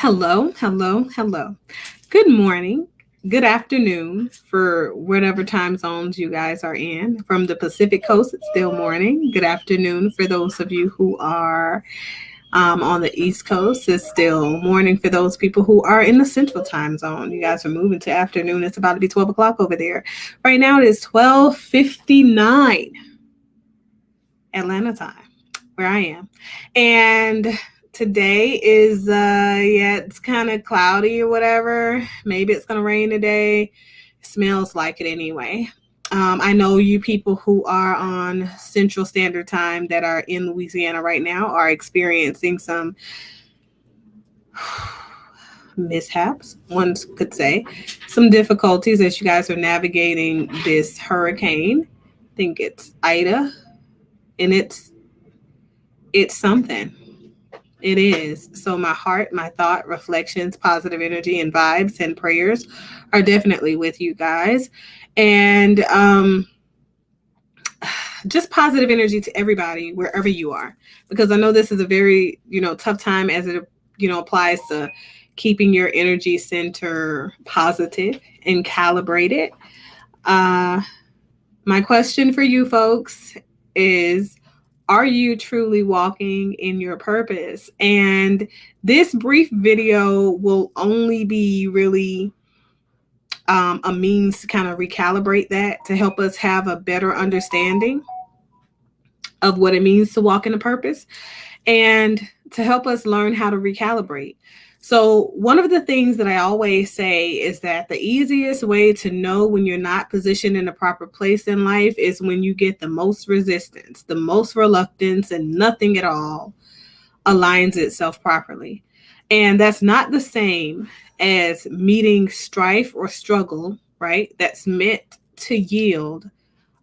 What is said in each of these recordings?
Hello, hello, hello. Good morning, good afternoon for whatever time zones you guys are in. From the Pacific Coast, it's still morning. Good afternoon for those of you who are on the East Coast. It's still morning for those people who are in the Central Time Zone. You guys are moving to afternoon. It's about to be 12 o'clock over there. Right now it is 12:59 Atlanta time, where I am. And today is it's kind of cloudy or whatever. Maybe it's gonna rain today. It smells like it anyway. I know you people who are on Central Standard Time that are in Louisiana right now are experiencing some mishaps, one could say, some difficulties as you guys are navigating this hurricane. I think it's Ida, and it's something. It is. So my heart, my thought, reflections, positive energy, and vibes and prayers are definitely with you guys. And just positive energy to everybody wherever you are. Because I know this is a very, tough time as it, applies to keeping your energy center positive and calibrated. My question for you folks is, are you truly walking in your purpose? And this brief video will only be really a means to kind of recalibrate that, to help us have a better understanding of what it means to walk in a purpose and to help us learn how to recalibrate. So one of the things that I always say is that the easiest way to know when you're not positioned in the proper place in life is when you get the most resistance, the most reluctance, and nothing at all aligns itself properly. And that's not the same as meeting strife or struggle, right? That's meant to yield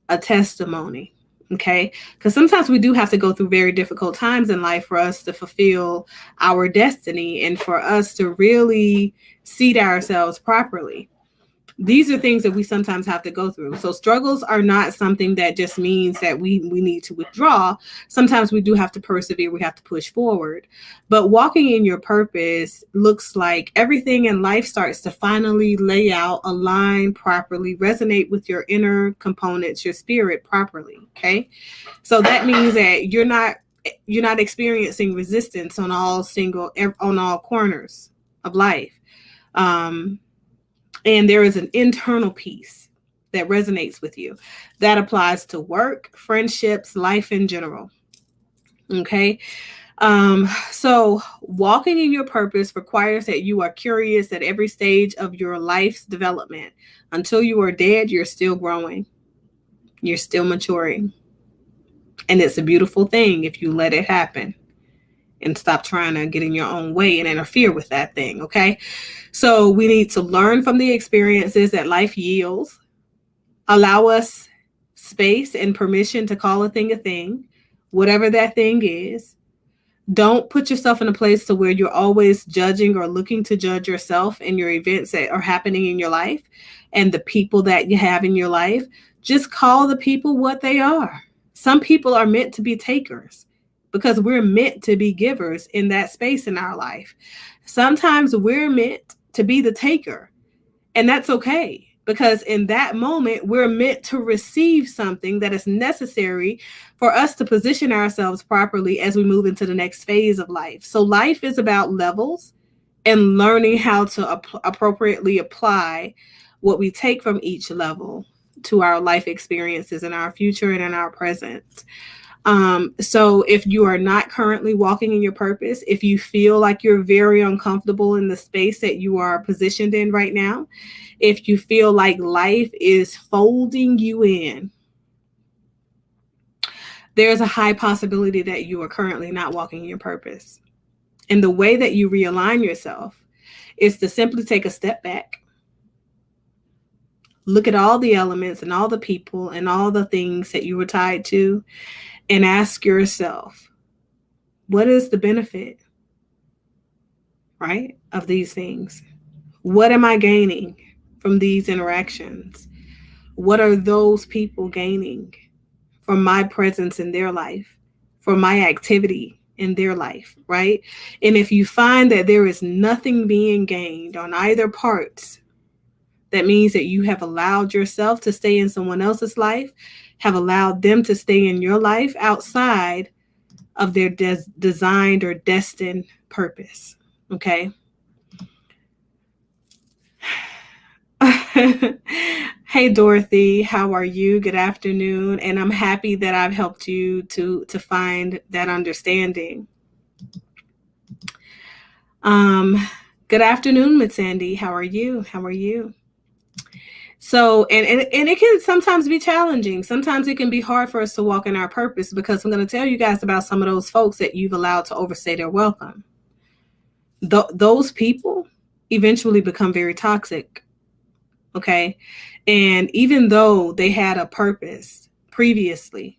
a testimony. Okay. Because sometimes we do have to go through very difficult times in life for us to fulfill our destiny and for us to really seat ourselves properly. These are things that we sometimes have to go through. So struggles are not something that just means that we need to withdraw. Sometimes we do have to persevere. We have to push forward. But walking in your purpose looks like everything in life starts to finally lay out, align properly, resonate with your inner components, your spirit properly. Okay. So that means that you're not experiencing resistance on all corners of life. And there is an internal peace that resonates with you. That applies to work, friendships, life in general. Okay. So walking in your purpose requires that you are curious at every stage of your life's development. Until you are dead, you're still growing. You're still maturing. And it's a beautiful thing if you let it happen and stop trying to get in your own way and interfere with that thing. Okay. So we need to learn from the experiences that life yields, allow us space and permission to call a thing, whatever that thing is. Don't put yourself in a place to where you're always judging or looking to judge yourself and your events that are happening in your life and the people that you have in your life. Just call the people what they are. Some people are meant to be takers because we're meant to be givers in that space in our life. Sometimes we're meant to be the taker, and that's okay. Because in that moment, we're meant to receive something that is necessary for us to position ourselves properly as we move into the next phase of life. So life is about levels and learning how to appropriately apply what we take from each level to our life experiences in our future and in our present. So if you are not currently walking in your purpose, if you feel like you're very uncomfortable in the space that you are positioned in right now, if you feel like life is folding you in, there's a high possibility that you are currently not walking in your purpose. And the way that you realign yourself is to simply take a step back, look at all the elements and all the people and all the things that you were tied to, and ask yourself, what is the benefit, right, of these things? What am I gaining from these interactions? What are those people gaining from my presence in their life, from my activity in their life, right? And if you find that there is nothing being gained on either parts, that means that you have allowed yourself to stay in someone else's life, have allowed them to stay in your life outside of their designed or destined purpose. Okay. Hey Dorothy, how are you? Good afternoon. And I'm happy that I've helped you to find that understanding. Good afternoon, Miss Sandy. How are you? How are you? So, and it can sometimes be challenging. Sometimes it can be hard for us to walk in our purpose, because I'm going to tell you guys about some of those folks that you've allowed to overstay their welcome. Those people eventually become very toxic. Okay. And even though they had a purpose previously,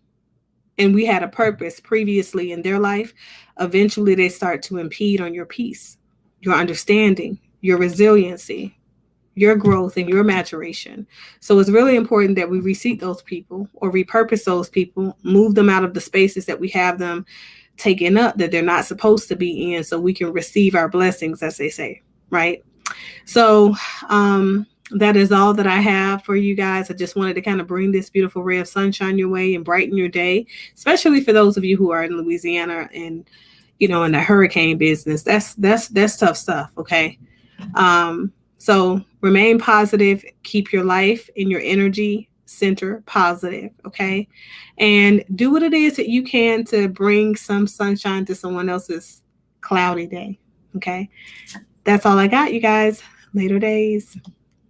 and we had a purpose previously in their life, eventually they start to impede on your peace, your understanding, your resiliency, your growth, and your maturation. So it's really important that we reseat those people or repurpose those people, move them out of the spaces that we have them taken up that they're not supposed to be in, so we can receive our blessings, as they say, right? So that is all that I have for you guys. I just wanted to kind of bring this beautiful ray of sunshine your way and brighten your day, especially for those of you who are in Louisiana and, you know, in the hurricane business. That's tough stuff. Okay. So remain positive, keep your life and your energy center positive. Okay. And do what it is that you can to bring some sunshine to someone else's cloudy day. Okay. That's all I got, you guys. Later days.